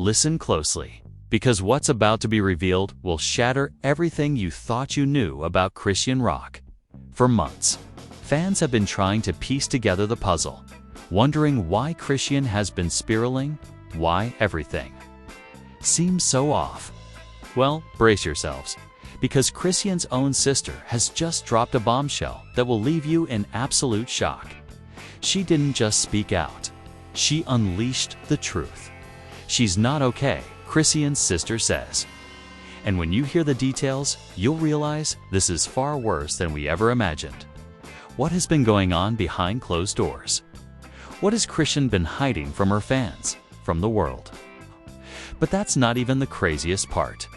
Listen closely, because what's about to be revealed will shatter everything you thought you knew about Chrisean Rock. For months, fans have been trying to piece together the puzzle, wondering why Chrisean has been spiraling, why everything seems so off. Well, brace yourselves, because Chrisean's own sister has just dropped a bombshell that will leave you in absolute shock. She didn't just speak out, she unleashed the truth. She's not okay, Chrisean's sister says. And when you hear the details, you'll realize this is far worse than we ever imagined. What has been going on behind closed doors? What has Chrisean been hiding from her fans, from the world? But that's not even the craziest part.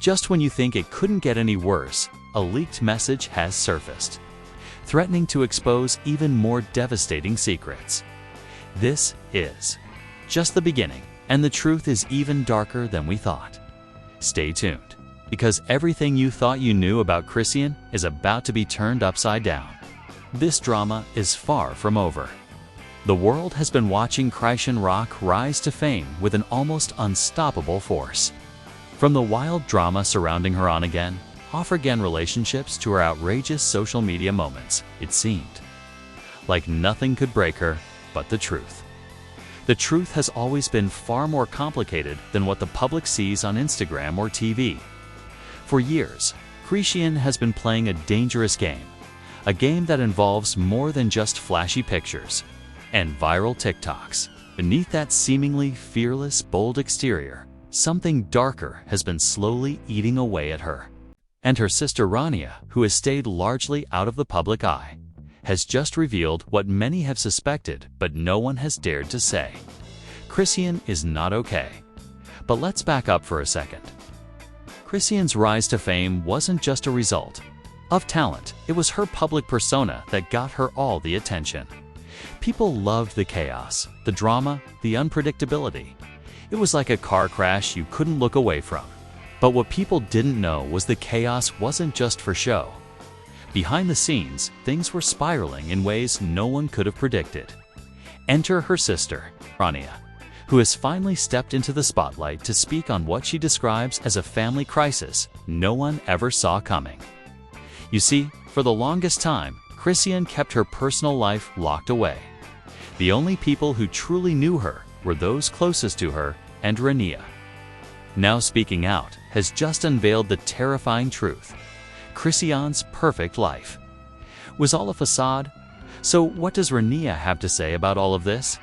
Just when you think it couldn't get any worse, a leaked message has surfaced, threatening to expose even more devastating secrets. This is just the beginning, and the truth is even darker than we thought. Stay tuned, because everything you thought you knew about Chrisean is about to be turned upside down. This drama is far from over. The world has been watching Chrisean Rock rise to fame with an almost unstoppable force. From the wild drama surrounding her on-again, off-again relationships to her outrageous social media moments, it seemed like nothing could break her but the truth. The truth has always been far more complicated than what the public sees on Instagram or TV. For years, Chrisean has been playing a dangerous game, a game that involves more than just flashy pictures and viral TikToks. Beneath that seemingly fearless, bold exterior, something darker has been slowly eating away at her. And her sister Rania, who has stayed largely out of the public eye, has just revealed what many have suspected but no one has dared to say. Chrisean is not okay. But let's back up for a second. Chrisean's rise to fame wasn't just a result of talent, it was her public persona that got her all the attention. People loved the chaos, the drama, the unpredictability. It was like a car crash you couldn't look away from. But what people didn't know was the chaos wasn't just for show. Behind the scenes, things were spiraling in ways no one could have predicted. Enter her sister, Rania, who has finally stepped into the spotlight to speak on what she describes as a family crisis no one ever saw coming. You see, for the longest time, Chrisean kept her personal life locked away. The only people who truly knew her were those closest to her and Rania. Now speaking out has just unveiled the terrifying truth. Chrisean's perfect life was all a facade. So what does Rania have to say about all of this?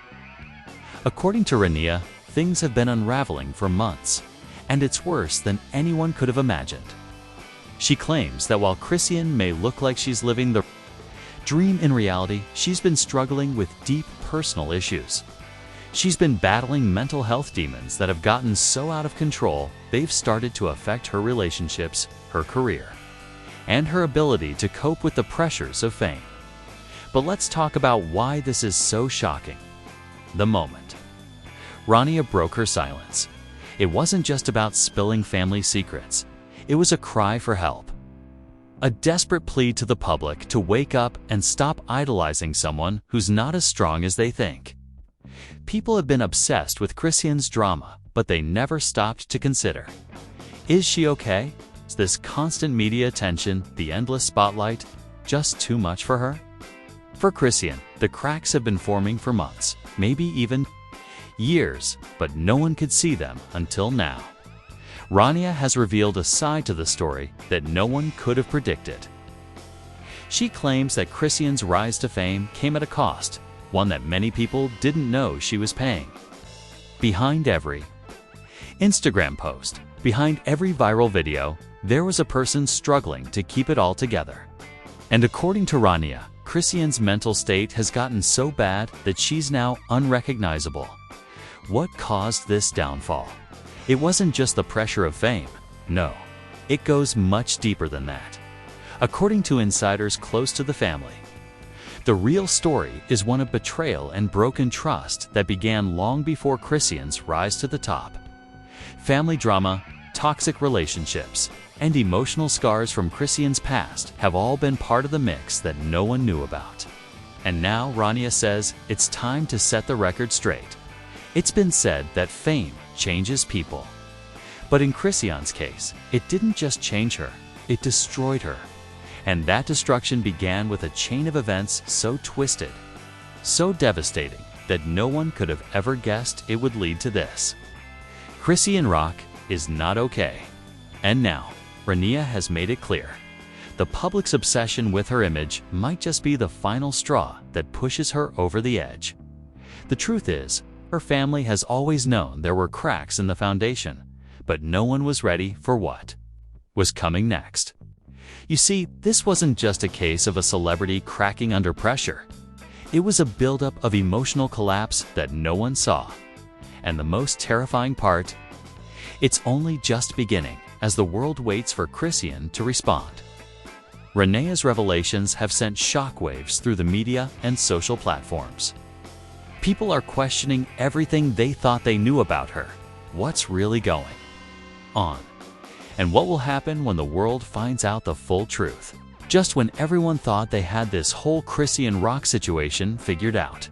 According to Rania, things have been unraveling for months, and it's worse than anyone could have imagined. She claims that while Chrisean may look like she's living the dream, in reality, she's been struggling with deep personal issues. She's been battling mental health demons that have gotten so out of control they've started to affect her relationships, her career, and her ability to cope with the pressures of fame. But let's talk about why this is so shocking. The moment Rania broke her silence, it wasn't just about spilling family secrets. It was a cry for help. A desperate plea to the public to wake up and stop idolizing someone who's not as strong as they think. People have been obsessed with Chrisean's drama, but they never stopped to consider, is she okay? Is this constant media attention, the endless spotlight, just too much for her? For Chrisean, the cracks have been forming for months, maybe even years, but no one could see them until now. Rania has revealed a side to the story that no one could have predicted. She claims that Chrisean's rise to fame came at a cost, one that many people didn't know she was paying. Behind every Instagram post, behind every viral video, there was a person struggling to keep it all together. And according to Rania, Chrisean's mental state has gotten so bad that she's now unrecognizable. What caused this downfall? It wasn't just the pressure of fame. No, it goes much deeper than that. According to insiders close to the family, the real story is one of betrayal and broken trust that began long before Chrisean's rise to the top. Family drama, toxic relationships, and emotional scars from Chrisean's past have all been part of the mix that no one knew about. And now Rania says it's time to set the record straight. It's been said that fame changes people. But in Chrisean's case, it didn't just change her, it destroyed her. And that destruction began with a chain of events so twisted, so devastating, that no one could have ever guessed it would lead to this. Chrisean Rock is not okay. And now, Rania has made it clear. The public's obsession with her image might just be the final straw that pushes her over the edge. The truth is, her family has always known there were cracks in the foundation, but no one was ready for what was coming next. You see, this wasn't just a case of a celebrity cracking under pressure. It was a buildup of emotional collapse that no one saw. And the most terrifying part, it's only just beginning as the world waits for Chrisean to respond. Rania's revelations have sent shockwaves through the media and social platforms. People are questioning everything they thought they knew about her. What's really going on? And what will happen when the world finds out the full truth? Just when everyone thought they had this whole Chrisean Rock situation figured out,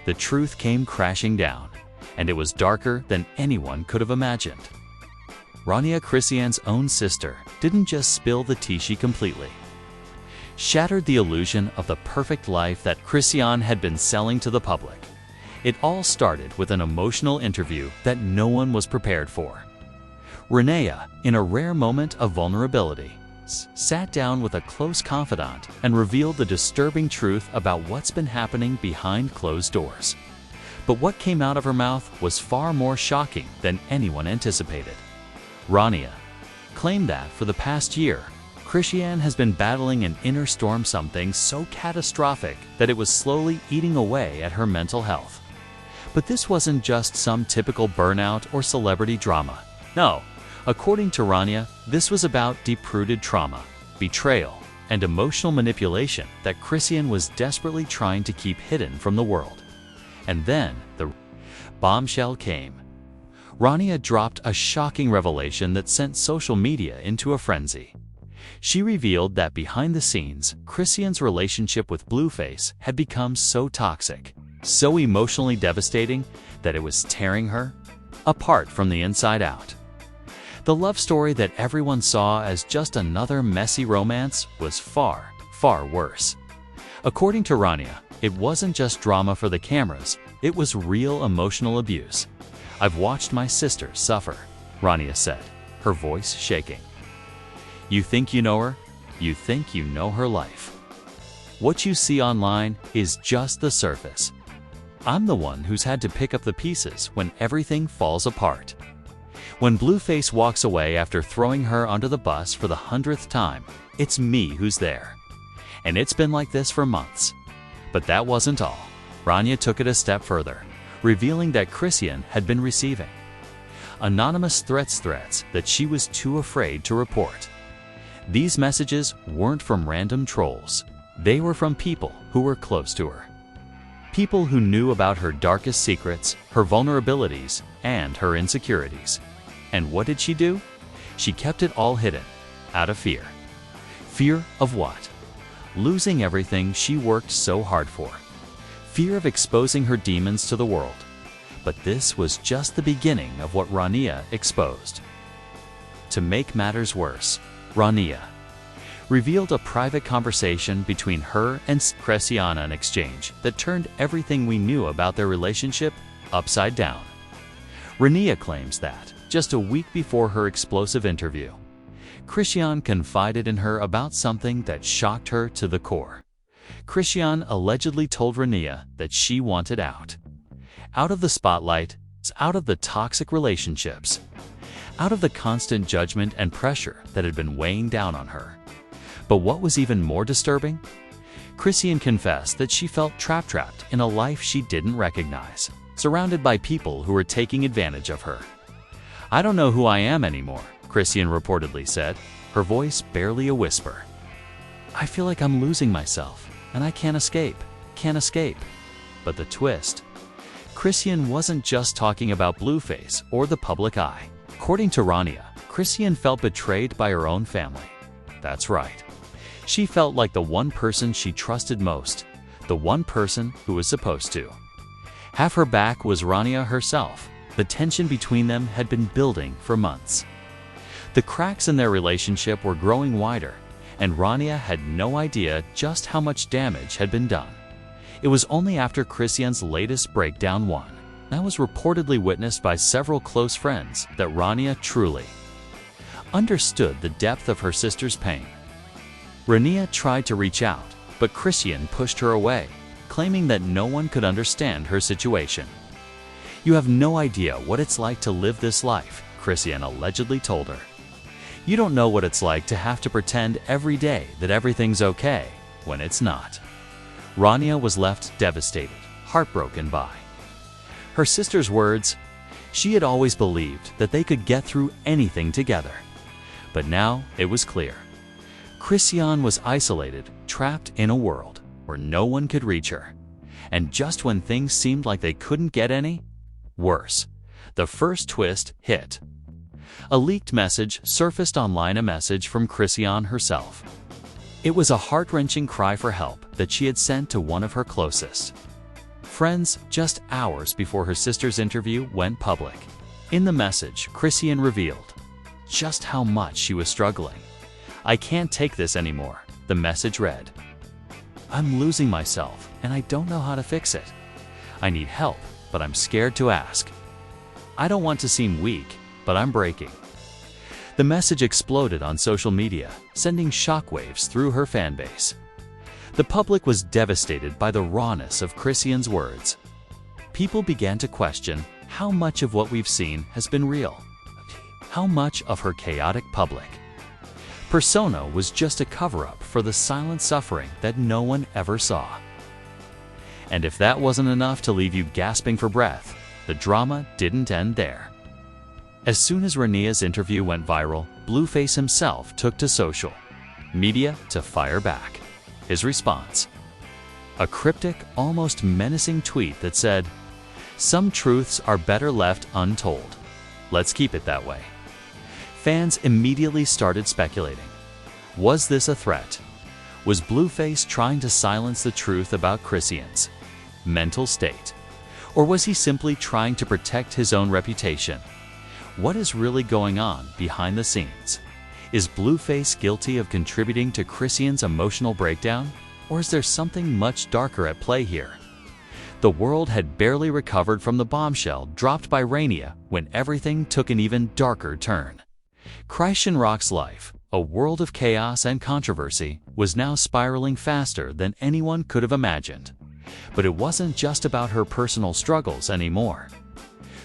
the truth came crashing down, and it was darker than anyone could have imagined. Rania, Chrisean's own sister, didn't just spill the tea, she completely shattered the illusion of the perfect life that Chrisean had been selling to the public. It all started with an emotional interview that no one was prepared for. Rania, in a rare moment of vulnerability, sat down with a close confidant and revealed the disturbing truth about what's been happening behind closed doors. But what came out of her mouth was far more shocking than anyone anticipated. Rania claimed that for the past year, Chrisean has been battling an inner storm, something so catastrophic that it was slowly eating away at her mental health. But this wasn't just some typical burnout or celebrity drama. No, according to Rania, this was about deep-rooted trauma, betrayal, and emotional manipulation that Chrisean was desperately trying to keep hidden from the world. And then the bombshell came. Rania dropped a shocking revelation that sent social media into a frenzy. She revealed that behind the scenes, Chrisean's relationship with Blueface had become so toxic, so emotionally devastating, that it was tearing her apart from the inside out. The love story that everyone saw as just another messy romance was far, far worse. According to Rania, it wasn't just drama for the cameras, it was real emotional abuse. "I've watched my sister suffer," Rania said, her voice shaking. "You think you know her? You think you know her life. What you see online is just the surface. I'm the one who's had to pick up the pieces when everything falls apart. When Blueface walks away after throwing her under the bus for the 100th time, it's me who's there. And it's been like this for months." But that wasn't all. Rania took it a step further, revealing that Chrisean had been receiving anonymous threats that she was too afraid to report. These messages weren't from random trolls. They were from people who were close to her. People who knew about her darkest secrets, her vulnerabilities, and her insecurities. And what did she do? She kept it all hidden, out of fear. Fear of what? Losing everything she worked so hard for. Fear of exposing her demons to the world. But this was just the beginning of what Rania exposed. To make matters worse, Rania revealed a private conversation between her and Chrisean, an exchange that turned everything we knew about their relationship upside down. Rania claims that, just a week before her explosive interview, Chrisean confided in her about something that shocked her to the core. Chrisean allegedly told Rania that she wanted out. Out of the spotlight, out of the toxic relationships, out of the constant judgment and pressure that had been weighing down on her. But what was even more disturbing? Chrisean confessed that she felt trapped in a life she didn't recognize, surrounded by people who were taking advantage of her. "I don't know who I am anymore," Chrisean reportedly said, her voice barely a whisper. "I feel like I'm losing myself, and I can't escape. But the twist? Chrisean wasn't just talking about Blueface or the public eye. According to Rania, Chrisean felt betrayed by her own family. That's right. She felt like the one person she trusted most, the one person who was supposed to have her back was Rania herself, The tension between them had been building for months. The cracks in their relationship were growing wider, and Rania had no idea just how much damage had been done. It was only after Chrisean's latest breakdown one, that was reportedly witnessed by several close friends, that Rania truly understood the depth of her sister's pain. Rania tried to reach out, but Chrisean pushed her away, claiming that no one could understand her situation. "You have no idea what it's like to live this life," Chrisean allegedly told her. "You don't know what it's like to have to pretend every day that everything's okay when it's not." Rania was left devastated, heartbroken by her sister's words. She had always believed that they could get through anything together. But now it was clear. Chrisean was isolated, trapped in a world where no one could reach her. And just when things seemed like they couldn't get any worse, the first twist hit. A leaked message surfaced online, a message from Chrisean herself. It was a heart-wrenching cry for help that she had sent to one of her closest friends just hours before her sister's interview went public. In the message, Chrisean revealed just how much she was struggling. "I can't take this anymore," the message read. "I'm losing myself and I don't know how to fix it. I need help, but I'm scared to ask. I don't want to seem weak, but I'm breaking." The message exploded on social media, sending shockwaves through her fanbase. The public was devastated by the rawness of Chrisean's words. People began to question how much of what we've seen has been real. How much of her chaotic public persona was just a cover-up for the silent suffering that no one ever saw. And if that wasn't enough to leave you gasping for breath, the drama didn't end there. As soon as Rania's interview went viral, Blueface himself took to social media to fire back. His response: a cryptic, almost menacing tweet that said, "Some truths are better left untold. Let's keep it that way." Fans immediately started speculating. Was this a threat? Was Blueface trying to silence the truth about Chrisean's mental state? Or was he simply trying to protect his own reputation? What is really going on behind the scenes? Is Blueface guilty of contributing to Chrisean's emotional breakdown? Or is there something much darker at play here? The world had barely recovered from the bombshell dropped by Rania when everything took an even darker turn. Chrisean Rock's life, a world of chaos and controversy, was now spiraling faster than anyone could have imagined. But it wasn't just about her personal struggles anymore.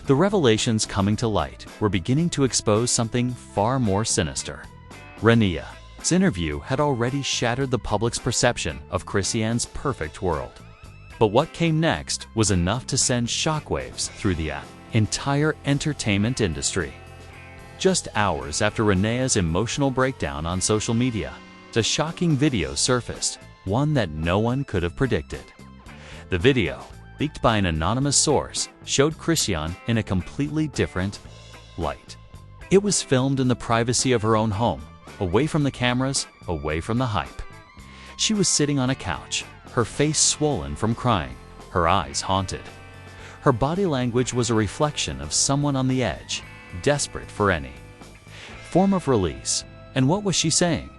The revelations coming to light were beginning to expose something far more sinister. Rania's interview had already shattered the public's perception of Chrisean's perfect world. But what came next was enough to send shockwaves through the entire entertainment industry. Just hours after Rania's emotional breakdown on social media, a shocking video surfaced, one that no one could have predicted. The video, leaked by an anonymous source, showed Chrisean in a completely different light. It was filmed in the privacy of her own home, away from the cameras, away from the hype. She was sitting on a couch, her face swollen from crying, her eyes haunted. Her body language was a reflection of someone on the edge, desperate for any form of release. And what was she saying?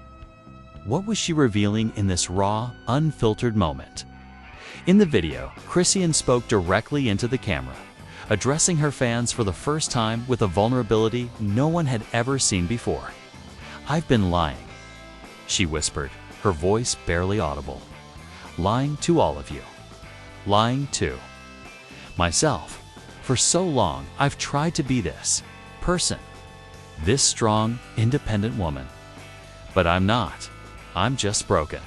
What was she revealing in this raw, unfiltered moment? In the video, Chrisean spoke directly into the camera, addressing her fans for the first time with a vulnerability no one had ever seen before. "I've been lying," she whispered, her voice barely audible. "Lying to all of you. Lying to myself. For so long, I've tried to be this person, this strong, independent woman. But I'm not. I'm just broken.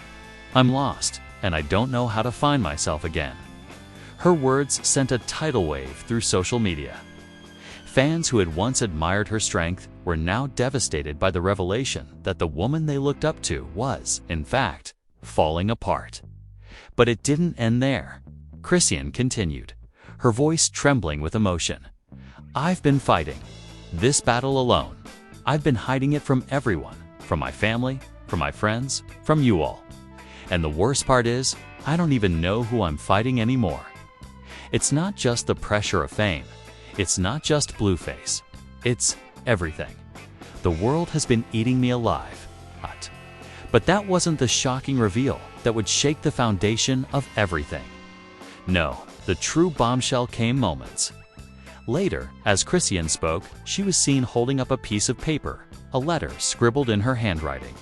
I'm lost, and I don't know how to find myself again." Her words sent a tidal wave through social media. Fans who had once admired her strength were now devastated by the revelation that the woman they looked up to was, in fact, falling apart. But it didn't end there. Chrisean continued, her voice trembling with emotion. "I've been fighting this battle alone. I've been hiding it from everyone, from my family, from my friends, from you all. And the worst part is, I don't even know who I'm fighting anymore. It's not just the pressure of fame. It's not just Blueface. It's everything. The world has been eating me alive. But that wasn't the shocking reveal that would shake the foundation of everything. No, the true bombshell came moments later. As Chrisean spoke, she was seen holding up a piece of paper, a letter scribbled in her handwriting.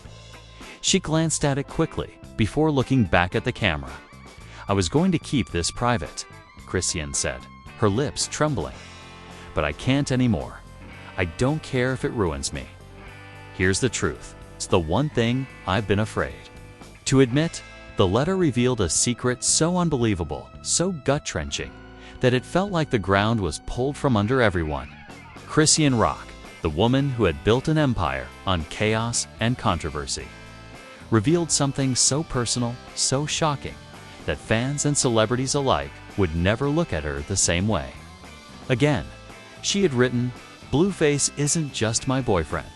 She glanced at it quickly before looking back at the camera. "I was going to keep this private," Chrisean said, her lips trembling. "But I can't anymore. I don't care if it ruins me. Here's the truth. It's the one thing I've been afraid to admit." The letter revealed a secret so unbelievable, so gut-wrenching, that it felt like the ground was pulled from under everyone. Chrisean Rock, the woman who had built an empire on chaos and controversy, revealed something so personal, so shocking, that fans and celebrities alike would never look at her the same way again. She had written, "Blueface isn't just my boyfriend.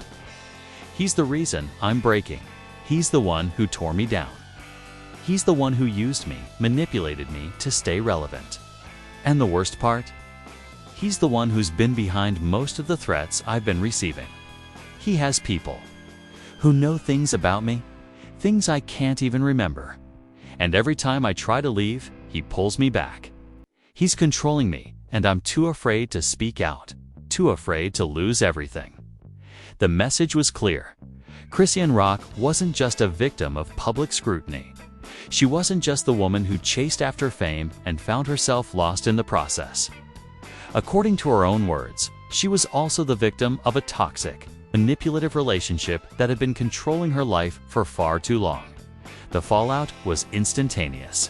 He's the reason I'm breaking. He's the one who tore me down. He's the one who used me, manipulated me to stay relevant. And the worst part? He's the one who's been behind most of the threats I've been receiving. He has people who know things about me, things I can't even remember. And every time I try to leave, he pulls me back. He's controlling me, and I'm too afraid to speak out, too afraid to lose everything." The message was clear. Chrisean Rock wasn't just a victim of public scrutiny. She wasn't just the woman who chased after fame and found herself lost in the process. According to her own words, she was also the victim of a toxic, manipulative relationship that had been controlling her life for far too long. The fallout was instantaneous.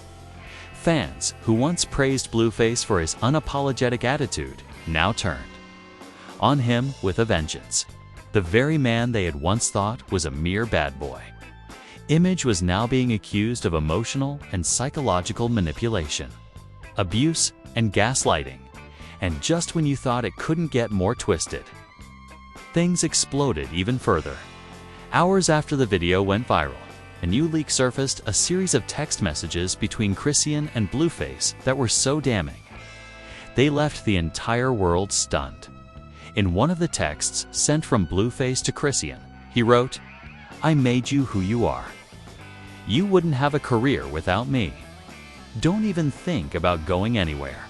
Fans who once praised Blueface for his unapologetic attitude now turned on him with a vengeance. The very man they had once thought was a mere bad boy. Image was now being accused of emotional and psychological manipulation, abuse, and gaslighting. And just when you thought it couldn't get more twisted, things exploded even further. Hours after the video went viral, a new leak surfaced, a series of text messages between Chrisean and Blueface that were so damning. They left the entire world stunned. In one of the texts sent from Blueface to Chrisean, he wrote, "I made you who you are. You wouldn't have a career without me. Don't even think about going anywhere.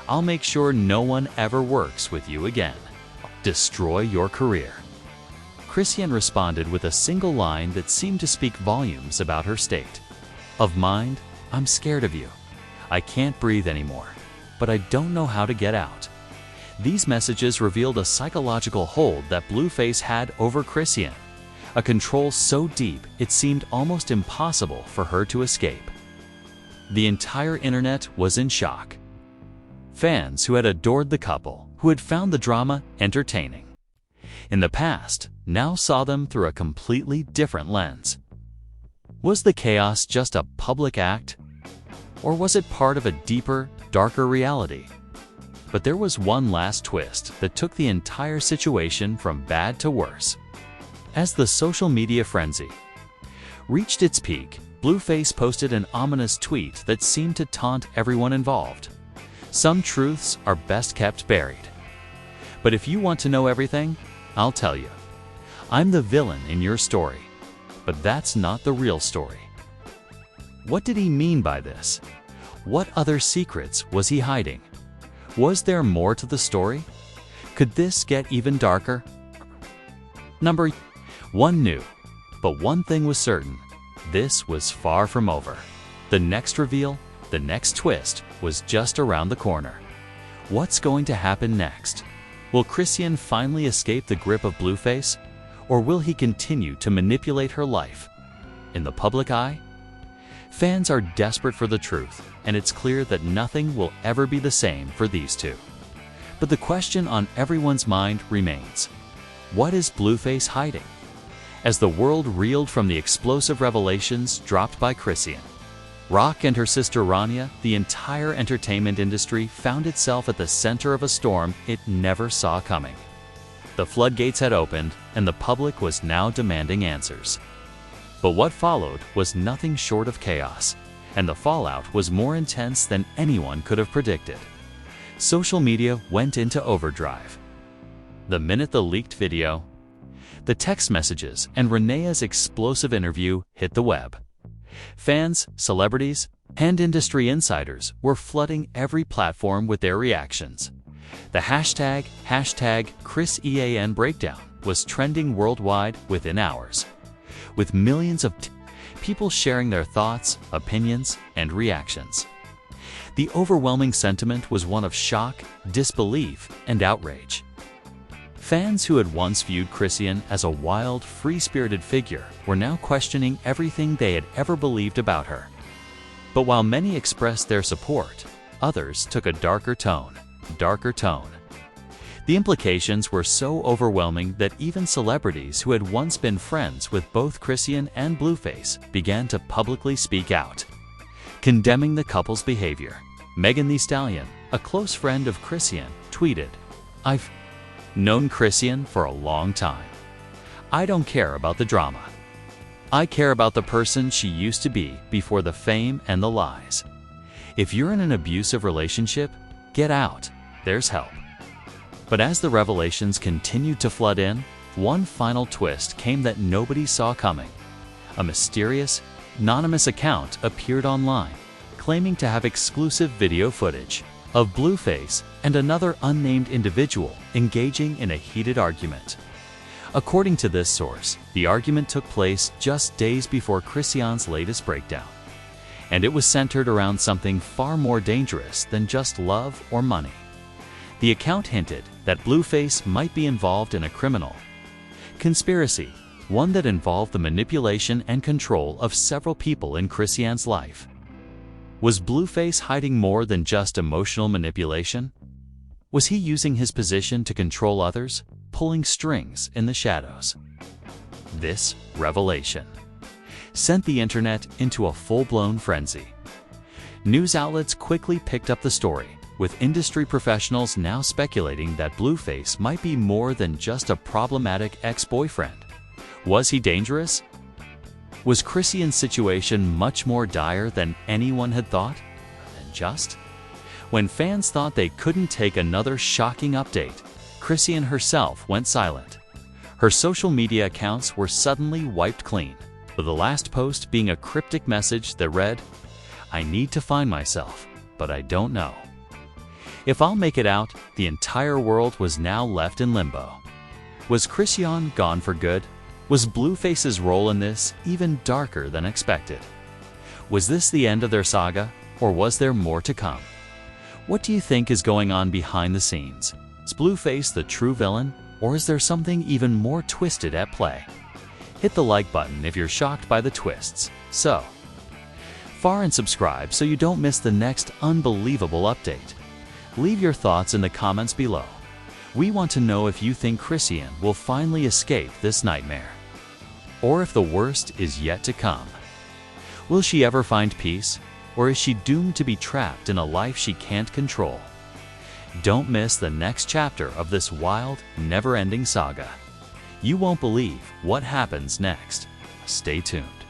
I'll make sure no one ever works with you again. Destroy your career." Chrisean responded with a single line that seemed to speak volumes about her state of mind. "I'm scared of you. I can't breathe anymore, but I don't know how to get out." These messages revealed a psychological hold that Blueface had over Chrisean, a control so deep it seemed almost impossible for her to escape. The entire internet was in shock. Fans who had adored the couple, who had found the drama entertaining in the past, now saw them through a completely different lens. Was the chaos just a public act? Or was it part of a deeper, darker reality? But there was one last twist that took the entire situation from bad to worse. As the social media frenzy reached its peak, Blueface posted an ominous tweet that seemed to taunt everyone involved. "Some truths are best kept buried. But if you want to know everything, I'll tell you. I'm the villain in your story, but that's not the real story." What did he mean by this? What other secrets was he hiding? Was there more to the story? Could this get even darker? Number 1 knew, but one thing was certain: this was far from over. The next reveal, the next twist, was just around the corner. What's going to happen next? Will Chrisean finally escape the grip of Blueface, or will he continue to manipulate her life in the public eye? Fans are desperate for the truth, and it's clear that nothing will ever be the same for these two. But the question on everyone's mind remains: what is Blueface hiding? As the world reeled from the explosive revelations dropped by Chrisean Rock and her sister Rania, the entire entertainment industry found itself at the center of a storm it never saw coming. The floodgates had opened, and the public was now demanding answers. But what followed was nothing short of chaos, and the fallout was more intense than anyone could have predicted. social media went into overdrive. The minute the leaked video, the text messages, and Renea's explosive interview hit the web, fans, celebrities, and industry insiders were flooding every platform with their reactions. The hashtag Chrisean Breakdown was trending worldwide within hours, with millions of people sharing their thoughts, opinions, and reactions. The overwhelming sentiment was one of shock, disbelief, and outrage. Fans who had once viewed Chrisean as a wild, free-spirited figure were now questioning everything they had ever believed about her. But while many expressed their support, others took a darker tone. The implications were so overwhelming that even celebrities who had once been friends with both Chrisean and Blueface began to publicly speak out, condemning the couple's behavior. Megan Thee Stallion, a close friend of Chrisean, tweeted, "I've known Chrisean for a long time. I don't care about the drama. I care about the person she used to be before the fame and the lies. If you're in an abusive relationship, get out. There's help." But as the revelations continued to flood in, one final twist came that nobody saw coming. A mysterious, anonymous account appeared online, claiming to have exclusive video footage of Blueface and another unnamed individual engaging in a heated argument. According to this source, the argument took place just days before Chrisean's latest breakdown, and it was centered around something far more dangerous than just love or money. The account hinted that Blueface might be involved in a criminal conspiracy, one that involved the manipulation and control of several people in Chrisean's life. Was Blueface hiding more than just emotional manipulation? Was he using his position to control others, pulling strings in the shadows? This revelation sent the internet into a full-blown frenzy. News outlets quickly picked up the story, with industry professionals now speculating that Blueface might be more than just a problematic ex-boyfriend. Was he dangerous? Was Chrisean's situation much more dire than anyone had thought? And just when fans thought they couldn't take another shocking update, Chrisean herself went silent. Her social media accounts were suddenly wiped clean, with the last post being a cryptic message that read, "I need to find myself, but I don't know. If I'll make it out." The entire world was now left in limbo. Was Chrisean gone for good? Was Blueface's role in this even darker than expected? Was this the end of their saga, or was there more to come? What do you think is going on behind the scenes? Is Blueface the true villain, or is there something even more twisted at play? Hit the like button if you're shocked by the twists. So far, and subscribe so you don't miss the next unbelievable update. Leave your thoughts in the comments below. We want to know if you think Chrisean will finally escape this nightmare, or if the worst is yet to come. Will she ever find peace, or is she doomed to be trapped in a life she can't control? Don't miss the next chapter of this wild, never-ending saga. You won't believe what happens next. Stay tuned.